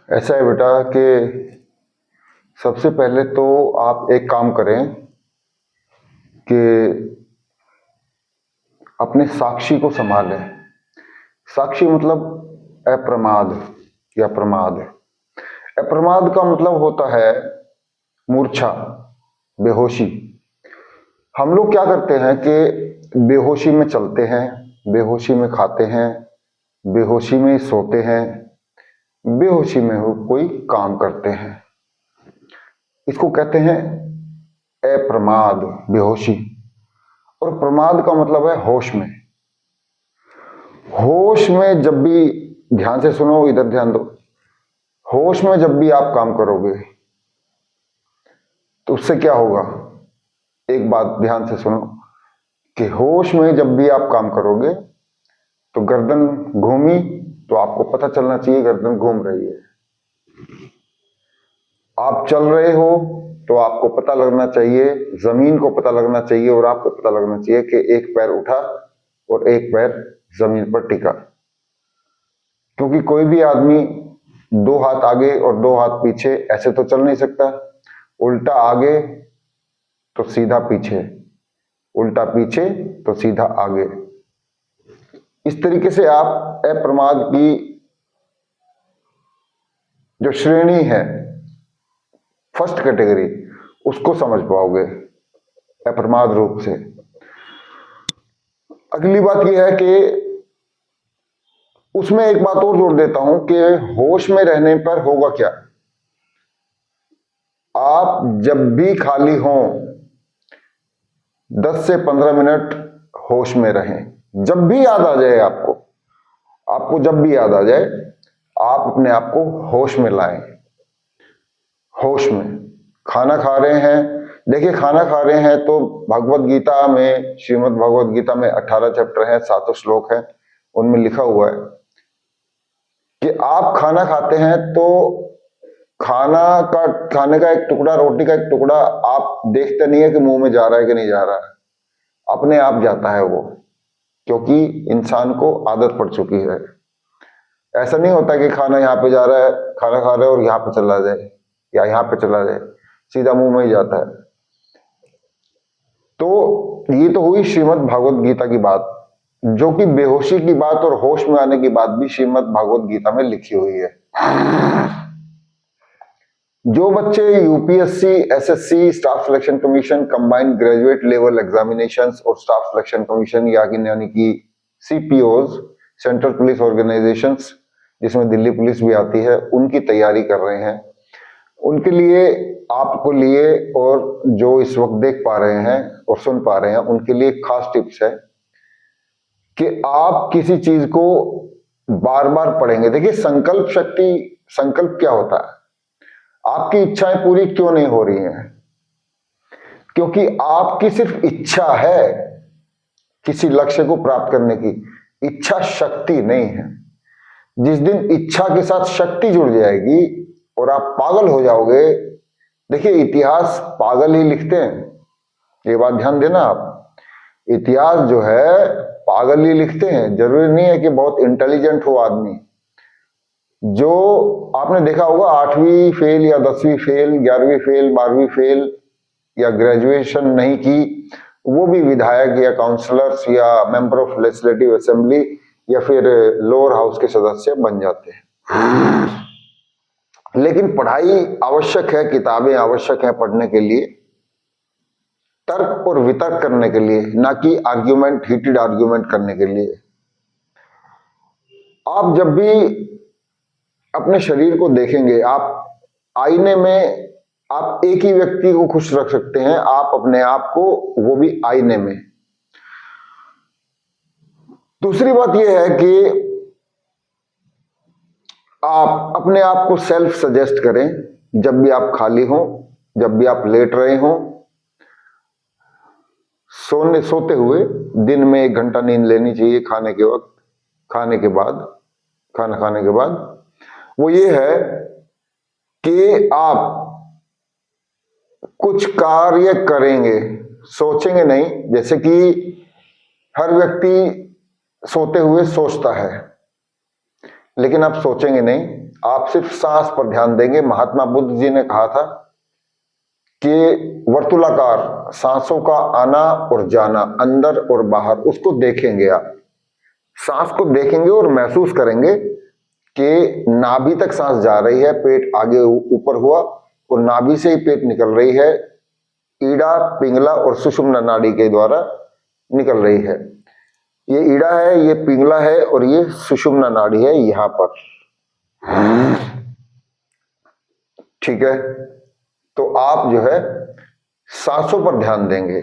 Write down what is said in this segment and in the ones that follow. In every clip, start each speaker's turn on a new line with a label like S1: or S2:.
S1: ऐसा है बेटा कि सबसे पहले तो आप एक काम करें कि अपने साक्षी को संभालें। साक्षी मतलब अप्रमाद या प्रमाद। अप्रमाद का मतलब होता है मूर्छा, बेहोशी। हम लोग क्या करते हैं कि बेहोशी में चलते हैं, बेहोशी में खाते हैं, बेहोशी में सोते हैं, बेहोशी में हो कोई काम करते हैं। इसको कहते हैं अप्रमाद, बेहोशी। और प्रमाद का मतलब है होश में। होश में जब भी, ध्यान से सुनो, इधर ध्यान दो, होश में जब भी आप काम करोगे तो उससे क्या होगा, एक बात ध्यान से सुनो कि होश में जब भी आप काम करोगे तो गर्दन घूमी तो आपको पता चलना चाहिए गर्दन घूम रही है। आप चल रहे हो तो आपको पता लगना चाहिए, जमीन को पता लगना चाहिए और आपको पता लगना चाहिए कि एक पैर उठा और एक पैर जमीन पर टिका। क्योंकि कोई भी आदमी दो हाथ आगे और दो हाथ पीछे ऐसे तो चल नहीं सकता। उल्टा आगे तो सीधा पीछे, उल्टा पीछे तो सीधा आगे। इस तरीके से आप अप्रमाद की जो श्रेणी है, फर्स्ट कैटेगरी, उसको समझ पाओगे अप्रमाद रूप से। अगली बात यह है कि उसमें एक बात और जोड़ देता हूं कि होश में रहने पर होगा क्या। आप जब भी खाली हों 10 से 15 मिनट होश में रहें। जब भी याद आ जाए आपको जब भी याद आ जाए, आप अपने आप को होश में लाएं। होश में खाना खा रहे हैं, देखिए खाना खा रहे हैं तो भगवत गीता में, श्रीमद् भगवत गीता में 18 चैप्टर हैं, 7 श्लोक हैं, उनमें लिखा हुआ है कि आप खाना खाते हैं तो खाने का एक टुकड़ा, रोटी का एक टुकड़ा आप देखते नहीं है कि मुंह में जा रहा है कि नहीं जा रहा है, अपने आप जाता है वो, क्योंकि इंसान को आदत पड़ चुकी है। ऐसा नहीं होता कि खाना यहाँ पे जा रहा है, खाना खा रहे हो और यहाँ पे चला जाए या यहाँ पे चला जाए, सीधा मुंह में ही जाता है। तो ये तो हुई श्रीमद् भागवत गीता की बात, जो कि बेहोशी की बात और होश में आने की बात भी श्रीमद् भागवत गीता में लिखी हुई है। जो बच्चे UPSC, SSC, staff selection commission, combined graduate level examinations और स्टाफ सिलेक्शन कमीशन यानी कि सीपीओज, सेंट्रल पुलिस ऑर्गेनाइजेशंस, जिसमें दिल्ली पुलिस भी आती है, उनकी तैयारी कर रहे हैं, उनके लिए, आपको लिए और जो इस वक्त देख पा रहे हैं और सुन पा रहे हैं, उनके लिए खास टिप्स है कि आप किसी चीज को बार बार पढ़ेंगे। देखिए संकल्प शक्ति, संकल्प क्या होता है, आपकी इच्छाएं पूरी क्यों नहीं हो रही हैं, क्योंकि आपकी सिर्फ इच्छा है किसी लक्ष्य को प्राप्त करने की, इच्छा शक्ति नहीं है। जिस दिन इच्छा के साथ शक्ति जुड़ जाएगी और आप पागल हो जाओगे, देखिए इतिहास पागल ही लिखते हैं, ये बात ध्यान देना आप, इतिहास जो है पागल ही लिखते हैं। जरूरी नहीं है कि बहुत इंटेलिजेंट हो आदमी। जो आपने देखा होगा 8वीं फेल या 10वीं फेल, 11वीं फेल, 12वीं फेल या ग्रेजुएशन नहीं की, वो भी विधायक या काउंसलर्स या मेंबर ऑफ लेजिस्लेटिव असेंबली या फिर लोअर हाउस के सदस्य बन जाते हैं। लेकिन पढ़ाई आवश्यक है, किताबें आवश्यक है पढ़ने के लिए, तर्क और वितर्क करने के लिए, ना कि आर्ग्यूमेंट, हीटेड आर्ग्यूमेंट करने के लिए। आप जब भी अपने शरीर को देखेंगे, आप आईने में आप एक ही व्यक्ति को खुश रख सकते हैं, आप अपने आप को, वो भी आईने में। दूसरी बात यह है कि आप अपने आप को सेल्फ सजेस्ट करें जब भी आप खाली हो, जब भी आप लेट रहे हो, सोते हुए दिन में 1 घंटा नींद लेनी चाहिए, खाने के वक्त, खाने के बाद, खाना खाने के बाद। वो ये है कि आप कुछ कार्य करेंगे, सोचेंगे नहीं। जैसे कि हर व्यक्ति सोते हुए सोचता है, लेकिन आप सोचेंगे नहीं, आप सिर्फ सांस पर ध्यान देंगे। महात्मा बुद्ध जी ने कहा था कि वर्तुलाकार सांसों का आना और जाना, अंदर और बाहर, उसको देखेंगे आप। सांस को देखेंगे और महसूस करेंगे कि नाभि तक सांस जा रही है, पेट आगे ऊपर हुआ और नाभि से ही पेट निकल रही है, ईड़ा, पिंगला और सुषुम्ना नाड़ी के द्वारा निकल रही है। ये ईड़ा है, ये पिंगला है और ये सुषुम्ना नाड़ी है यहां पर। ठीक है, तो आप जो है सांसों पर ध्यान देंगे।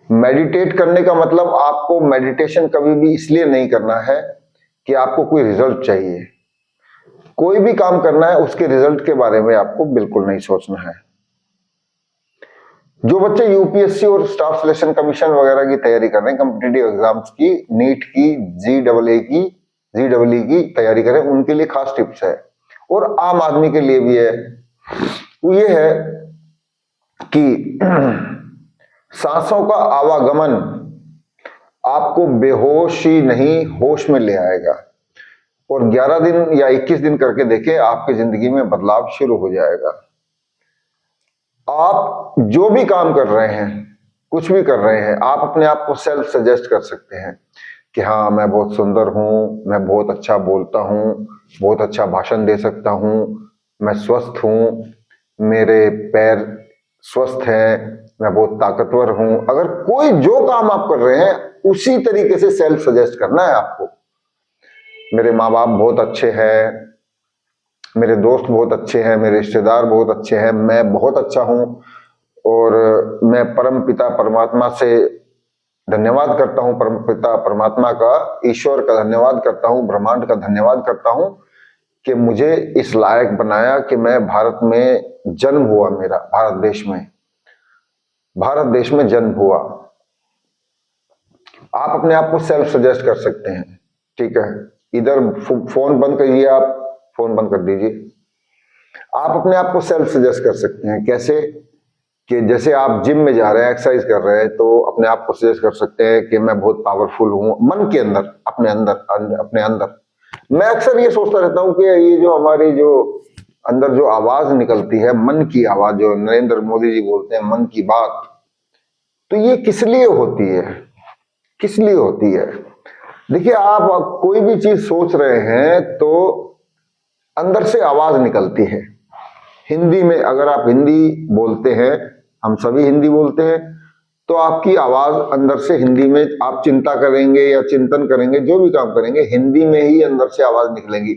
S1: मेडिटेट करने का मतलब आपको मेडिटेशन कभी भी इसलिए नहीं करना है कि आपको कोई रिजल्ट चाहिए। कोई भी काम करना है उसके रिजल्ट के बारे में आपको बिल्कुल नहीं सोचना है। जो बच्चे यूपीएससी और स्टाफ सिलेक्शन कमीशन वगैरह की तैयारी कर रहे हैं, कॉम्पिटिटिव एग्जाम्स की, नीट की, जीडब्ल्यू की तैयारी करें, उनके लिए खास टिप्स है और आम आदमी के लिए भी है। वो ये है कि सांसों का आवागमन आपको बेहोशी नहीं होश में ले आएगा और 11 दिन या 21 दिन करके देखें, आपकी जिंदगी में बदलाव शुरू हो जाएगा। आप जो भी काम कर रहे हैं, कुछ भी कर रहे हैं, आप अपने आप को सेल्फ सजेस्ट कर सकते हैं कि हाँ, मैं बहुत सुंदर हूं, मैं बहुत अच्छा बोलता हूं, बहुत अच्छा भाषण दे सकता हूं, मैं स्वस्थ हूं, मेरे पैर स्वस्थ हैं, मैं बहुत ताकतवर हूं। अगर कोई जो काम आप कर रहे हैं उसी तरीके से सेल्फ सजेस्ट करना है आपको। मेरे माँ बाप बहुत अच्छे हैं, मेरे दोस्त बहुत अच्छे हैं, मेरे रिश्तेदार बहुत अच्छे हैं, मैं बहुत अच्छा हूं और मैं परम पिता परमात्मा से धन्यवाद करता हूं, परम पिता परमात्मा का, ईश्वर का धन्यवाद करता हूं, ब्रह्मांड का धन्यवाद करता हूं कि मुझे इस लायक बनाया कि मैं भारत में जन्म हुआ, मेरा भारत देश में जन्म हुआ। आप अपने आप को सेल्फ सजेस्ट कर सकते हैं। ठीक है, इधर फोन बंद करिए, आप फोन बंद कर दीजिए। आप अपने आप को सेल्फ सजेस्ट कर सकते हैं। कैसे? कि जैसे आप जिम में जा रहे हैं, एक्सरसाइज कर रहे हैं, तो अपने आप को सजेस्ट कर सकते हैं कि मैं बहुत पावरफुल हूं, मन के अंदर, अपने अंदर। मैं अक्सर ये सोचता रहता हूं कि ये जो हमारी जो अंदर जो आवाज निकलती है, मन की आवाज, जो नरेंद्र मोदी जी बोलते हैं मन की बात, तो ये किस लिए होती है, किस लिए होती है? देखिए, आप कोई भी चीज सोच रहे हैं तो अंदर से आवाज निकलती है। हिंदी में अगर आप हिंदी बोलते हैं, हम सभी हिंदी बोलते हैं, तो आपकी आवाज अंदर से हिंदी में, आप चिंता करेंगे या चिंतन करेंगे, जो भी काम करेंगे, हिंदी में ही अंदर से आवाज निकलेंगी।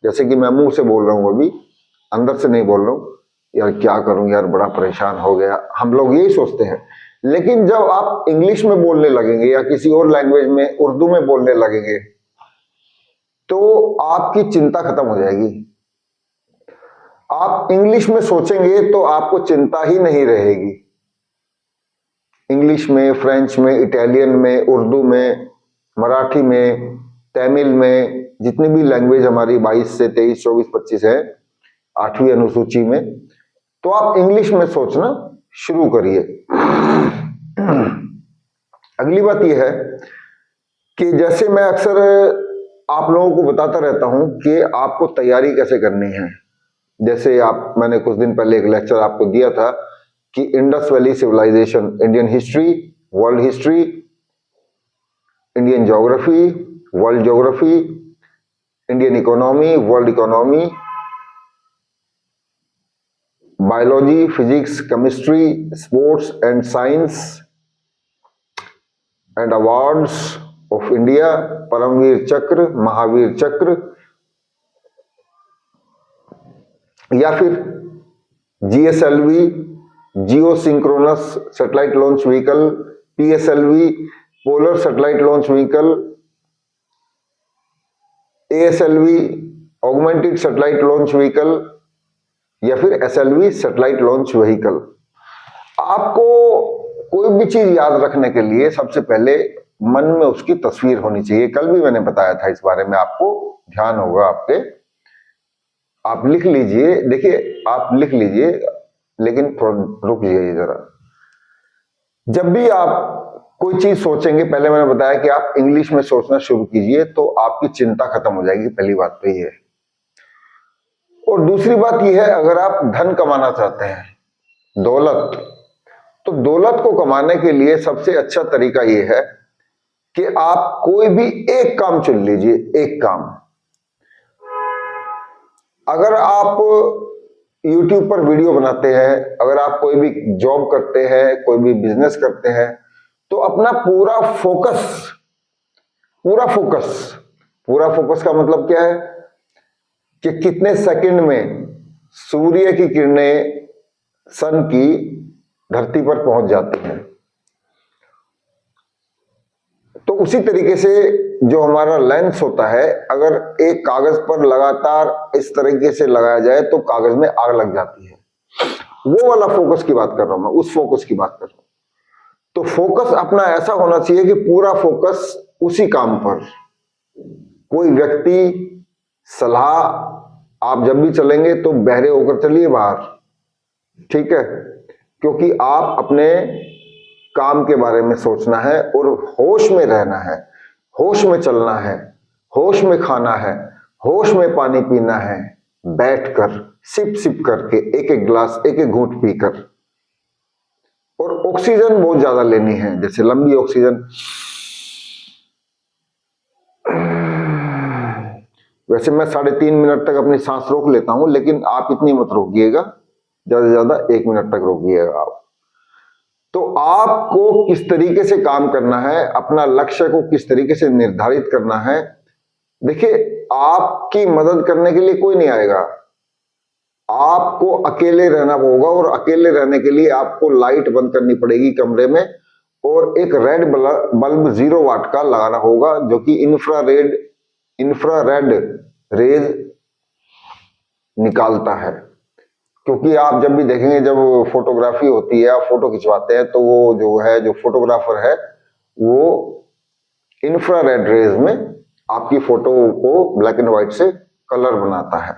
S1: जैसे कि मैं मुंह से बोल रहा हूं, अभी अंदर से नहीं बोल रहा हूं, यार क्या करूं यार, बड़ा परेशान हो गया, हम लोग यही सोचते हैं। लेकिन जब आप इंग्लिश में बोलने लगेंगे या किसी और लैंग्वेज में, उर्दू में बोलने लगेंगे, तो आपकी चिंता खत्म हो जाएगी। आप इंग्लिश में सोचेंगे तो आपको चिंता ही नहीं रहेगी। इंग्लिश में, फ्रेंच में, इटालियन में, उर्दू में, मराठी में, तमिल में, जितनी भी लैंग्वेज हमारी 22 से 23, 24, 25 है 8वीं अनुसूची में, तो आप इंग्लिश में सोचना शुरू करिए। अगली बात यह है कि जैसे मैं अक्सर आप लोगों को बताता रहता हूं कि आपको तैयारी कैसे करनी है। जैसे मैंने कुछ दिन पहले एक लेक्चर आपको दिया था कि Indus valley civilization, Indian history, world history, Indian geography, world geography, Indian economy, world economy, biology, physics, chemistry, sports and science and awards of India, Paramvir Chakra, Mahavir Chakra, या फिर GSLV, geo synchronous satellite launch vehicle, PSLV, polar satellite launch vehicle, ASLV, augmented satellite launch vehicle, या फिर SLV, satellite launch vehicle. आपको कोई भी चीज याद रखने के लिए सबसे पहले मन में उसकी तस्वीर होनी चाहिए। कल भी मैंने बताया था इस बारे में, आपको ध्यान होगा आपके, आप लिख लीजिए। देखिए, आप लिख लीजिए, लेकिन रुक जाइए जरा। जब भी आप कोई चीज सोचेंगे, पहले मैंने बताया कि आप इंग्लिश में सोचना शुरू कीजिए, तो आपकी चिंता खत्म हो जाएगी। पहली बात तो ये है। और दूसरी बात यह है, अगर आप धन कमाना चाहते हैं, दौलत, तो दौलत को कमाने के लिए सबसे अच्छा तरीका यह है कि आप कोई भी एक काम चुन लीजिए। एक काम, अगर आप YouTube पर वीडियो बनाते हैं, अगर आप कोई भी जॉब करते हैं, कोई भी बिजनेस करते हैं, तो अपना पूरा फोकस का मतलब क्या है कि कितने सेकंड में सूर्य की किरणें सन की धरती पर पहुंच जाती हैं। तो उसी तरीके से जो हमारा लेंस होता है, अगर एक कागज पर लगातार इस तरीके से लगाया जाए तो कागज में आग लग जाती है। वो वाला फोकस की बात कर रहा हूं मैं, उस फोकस की बात कर रहा हूं। तो फोकस अपना ऐसा होना चाहिए कि पूरा फोकस उसी काम पर। कोई व्यक्ति सलाह, आप जब भी चलेंगे तो बहरे होकर चलिए बाहर, ठीक है, क्योंकि आप अपने काम के बारे में सोचना है और होश में रहना है, होश में चलना है, होश में खाना है, होश में पानी पीना है, बैठकर सिप सिप करके एक एक गिलास एक एक घूंट पीकर। और ऑक्सीजन बहुत ज्यादा लेनी है, जैसे लंबी ऑक्सीजन। वैसे मैं 3.5 मिनट तक अपनी सांस रोक लेता हूं, लेकिन आप इतनी मत रोकिएगा, ज्यादा से ज्यादा 1 मिनट तक रोकिएगा आप। तो आपको किस तरीके से काम करना है, अपना लक्ष्य को किस तरीके से निर्धारित करना है। देखिए, आपकी मदद करने के लिए कोई नहीं आएगा, आपको अकेले रहना होगा, और अकेले रहने के लिए आपको लाइट बंद करनी पड़ेगी कमरे में, और एक रेड बल्ब 0 वाट का लगाना होगा, जो कि इंफ्रारेड रेज निकालता है। क्योंकि आप जब भी देखेंगे, जब फोटोग्राफी होती है, आप फोटो खिंचवाते हैं, तो वो जो फोटोग्राफर है, वो इंफ्रारेड रेज में आपकी फोटो को ब्लैक एंड व्हाइट से कलर बनाता है।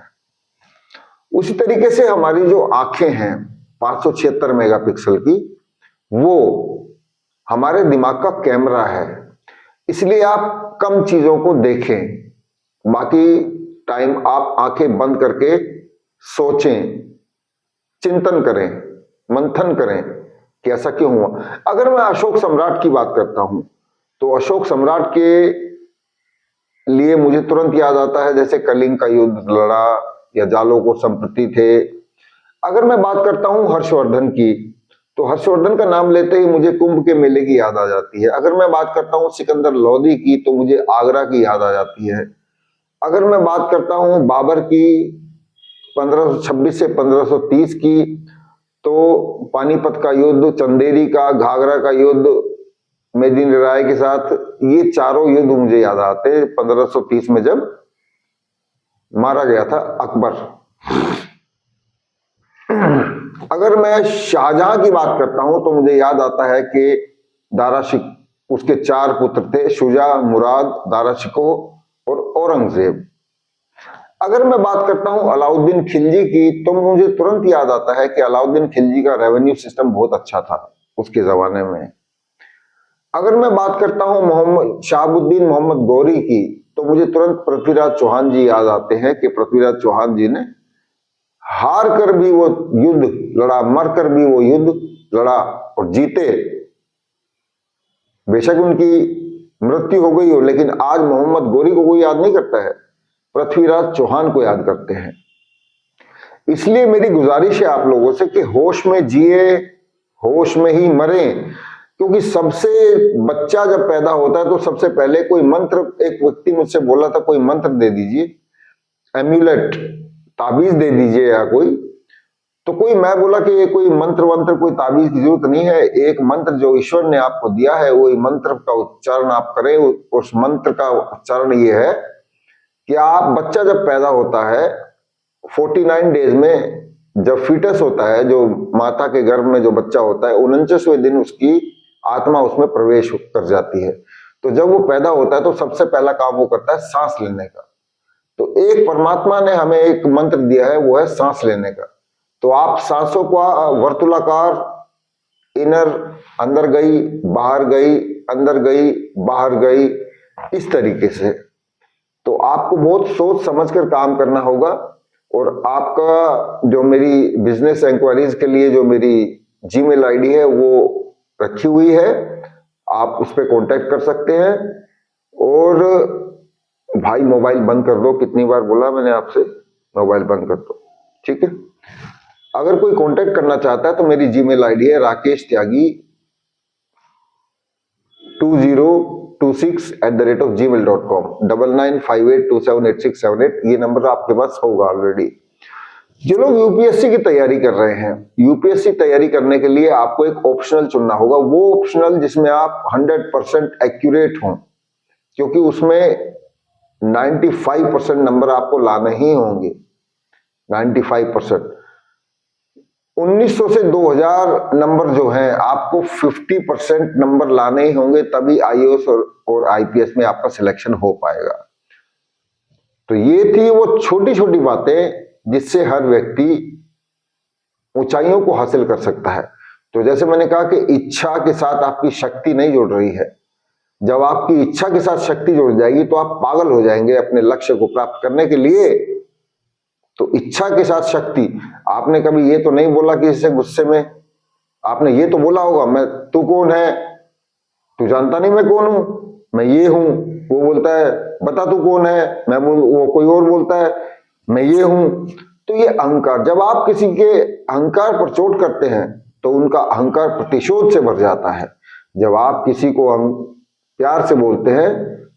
S1: उसी तरीके से हमारी जो आंखें हैं 576 मेगापिक्सल की, वो हमारे दिमाग का कैमरा है। इसलिए आप कम चीजों को देखें, बाकी टाइम आप आंखें बंद करके सोचें, चिंतन करें, मंथन करें कि ऐसा क्यों हुआ। अगर मैं अशोक सम्राट की बात करता हूं, तो अशोक सम्राट के लिए मुझे तुरंत याद आता है जैसे कलिंग का युद्ध लड़ा, या जालों को संप्रति थे। अगर मैं बात करता हूं हर्षवर्धन की, तो हर्षवर्धन का नाम लेते ही मुझे कुंभ के मेले की याद आ जाती है। अगर मैं बात करता हूं सिकंदर लोदी की, तो मुझे आगरा की याद आ जाती है। अगर मैं बात करता हूं बाबर की 1526 से 1530 की, तो पानीपत का युद्ध, चंदेरी का, घाघरा का युद्ध मेदिनी राय के साथ, ये चारों युद्ध मुझे याद आते हैं 1530 में जब मारा गया था अकबर। अगर मैं शाहजहां की बात करता हूं, तो मुझे याद आता है कि उसके 4 पुत्र थे, शुजा, मुराद, दाराशिको और औरंगजेब। अगर मैं बात करता हूं अलाउद्दीन खिलजी की, तो मुझे तुरंत याद आता है कि अलाउद्दीन खिलजी का रेवेन्यू सिस्टम बहुत अच्छा था उसके जमाने में। अगर मैं बात करता हूं शहाबुद्दीन मोहम्मद गौरी की, तो मुझे तुरंत पृथ्वीराज चौहान जी याद आते हैं कि पृथ्वीराज चौहान जी ने हार कर भी वो युद्ध लड़ा, मर कर भी वो युद्ध लड़ा और जीते। बेशक उनकी मृत्यु हो गई हो, लेकिन आज मोहम्मद गौरी को कोई याद नहीं करता है, पृथ्वीराज चौहान को याद करते हैं। इसलिए मेरी गुजारिश है आप लोगों से कि होश में जिए, होश में ही मरे। क्योंकि सबसे बच्चा जब पैदा होता है, तो सबसे पहले कोई मंत्र, एक व्यक्ति मुझसे बोला था कोई मंत्र दे दीजिए, एम्यूलेट, ताबीज दे दीजिए या कोई, तो मैं बोला कि ये कोई मंत्र कोई ताबीज की जरूरत नहीं है। एक मंत्र जो ईश्वर ने आपको दिया है, वही मंत्र का उच्चारण आप करें। उस मंत्र का उच्चारण ये है कि आप, बच्चा जब पैदा होता है 49 डेज में, जब फीटस होता है, जो माता के गर्भ में जो बच्चा होता है, 49वें दिन उसकी आत्मा उसमें प्रवेश कर जाती है। तो जब वो पैदा होता है, तो सबसे पहला काम वो करता है सांस लेने का। तो एक परमात्मा ने हमें एक मंत्र दिया है, वो है सांस लेने का। तो आप सांसों का वर्तुलाकार, इनर, अंदर गई, बाहर गई, अंदर गई, बाहर गई, इस तरीके से। तो आपको बहुत सोच समझकर काम करना होगा। और आपका जो मेरी बिजनेस इंक्वायरीज के लिए जो मेरी जीमेल आईडी है वो रखी हुई है, आप उस पर कांटेक्ट कर सकते हैं। और भाई मोबाइल बंद कर दो, कितनी बार बोला मैंने आपसे, मोबाइल बंद कर दो, ठीक है। अगर कोई कांटेक्ट करना चाहता है तो मेरी जीमेल आईडी है राकेश त्यागी 2026@gmail.com 9958278678। ये नंबर आपके पास होगा ऑलरेडी। जो लोग यूपीएससी की तैयारी कर रहे हैं, यूपीएससी तैयारी करने के लिए आपको एक ऑप्शनल चुनना होगा, वो ऑप्शनल जिसमें आप 100% एक्यूरेट हों, क्योंकि उसमें 95% नंबर आपको लाने ही होंगे। 95% 1900 से 2000 नंबर जो हैं आपको 50% नंबर लाने ही होंगे, तभी आईएएस और आईपीएस में आपका सिलेक्शन हो पाएगा। तो ये थी वो छोटी छोटी बातें जिससे हर व्यक्ति ऊंचाइयों को हासिल कर सकता है। तो जैसे मैंने कहा कि इच्छा के साथ आपकी शक्ति नहीं जुड़ रही है, जब आपकी इच्छा के साथ शक्ति जुड़ जाएगी तो आप पागल हो जाएंगे अपने लक्ष्य को प्राप्त करने के लिए। तो इच्छा के साथ शक्ति, आपने कभी ये तो नहीं बोला कि इससे गुस्से में, आपने ये तो बोला होगा मैं, तू कौन है, तू जानता नहीं मैं कौन हूं, मैं ये हूं। वो बोलता है बता तू कौन है, वो कोई और बोलता है मैं ये हूं। तो ये अहंकार, जब आप किसी के अहंकार पर चोट करते हैं तो उनका अहंकार प्रतिशोध से भर जाता है। जब आप किसी को प्यार से बोलते हैं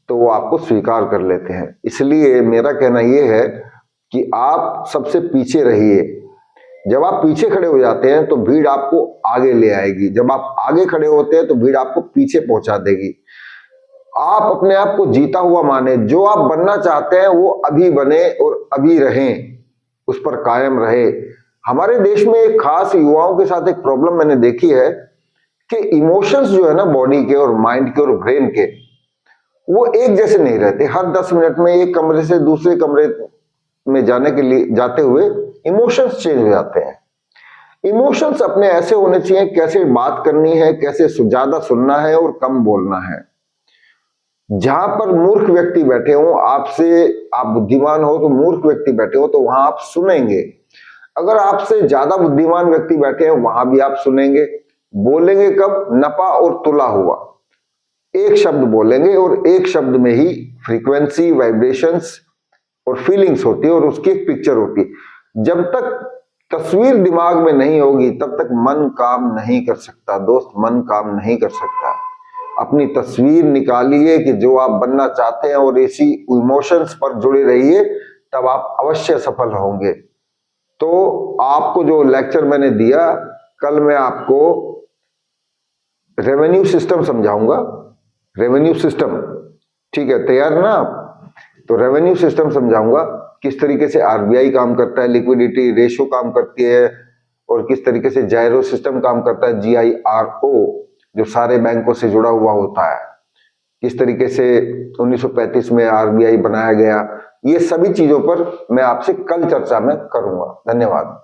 S1: तो वो आपको स्वीकार कर लेते हैं। इसलिए मेरा कहना यह है कि आप सबसे पीछे रहिए। जब आप पीछे खड़े हो जाते हैं तो भीड़ आपको आगे ले आएगी, जब आप आगे खड़े होते हैं तो भीड़ आपको पीछे पहुंचा देगी। आप अपने आप को जीता हुआ माने, जो आप बनना चाहते हैं वो अभी बने और अभी रहें, उस पर कायम रहे। हमारे देश में एक खास युवाओं के साथ एक प्रॉब्लम मैंने देखी है कि इमोशंस जो है ना बॉडी के और माइंड के और ब्रेन के, वो एक जैसे नहीं रहते। हर 10 मिनट में एक कमरे से दूसरे कमरे में जाने के लिए जाते हुए इमोशंस चेंज हो जाते हैं। इमोशंस अपने ऐसे होने चाहिए, कैसे बात करनी है, कैसे ज्यादा सुनना है और कम बोलना है। जहां पर मूर्ख व्यक्ति बैठे हो आपसे, आप बुद्धिमान हो तो मूर्ख व्यक्ति बैठे हो तो वहां आप सुनेंगे। अगर आपसे ज्यादा बुद्धिमान व्यक्ति बैठे हैं वहां भी आप सुनेंगे। बोलेंगे कब, नपा और तुला हुआ, एक शब्द बोलेंगे और एक शब्द में ही फ्रीक्वेंसी, वाइब्रेशंस और फीलिंग्स होती है और उसकी एक पिक्चर होती है। जब तक तस्वीर दिमाग में नहीं होगी तब तक मन काम नहीं कर सकता दोस्त, मन काम नहीं कर सकता। अपनी तस्वीर निकालिए कि जो आप बनना चाहते हैं और इसी इमोशंस पर जुड़े रहिए, तब आप अवश्य सफल होंगे। तो आपको जो लेक्चर मैंने दिया, कल मैं आपको रेवेन्यू सिस्टम समझाऊंगा। रेवेन्यू सिस्टम, ठीक है, तैयार ना आप? तो रेवेन्यू सिस्टम समझाऊंगा, किस तरीके से आरबीआई काम करता है, लिक्विडिटी रेशो काम करती है, और किस तरीके से जायरो सिस्टम काम करता है, GIRO, जो सारे बैंकों से जुड़ा हुआ होता है, किस तरीके से 1935 में आरबीआई बनाया गया। ये सभी चीजों पर मैं आपसे कल चर्चा में करूंगा। धन्यवाद।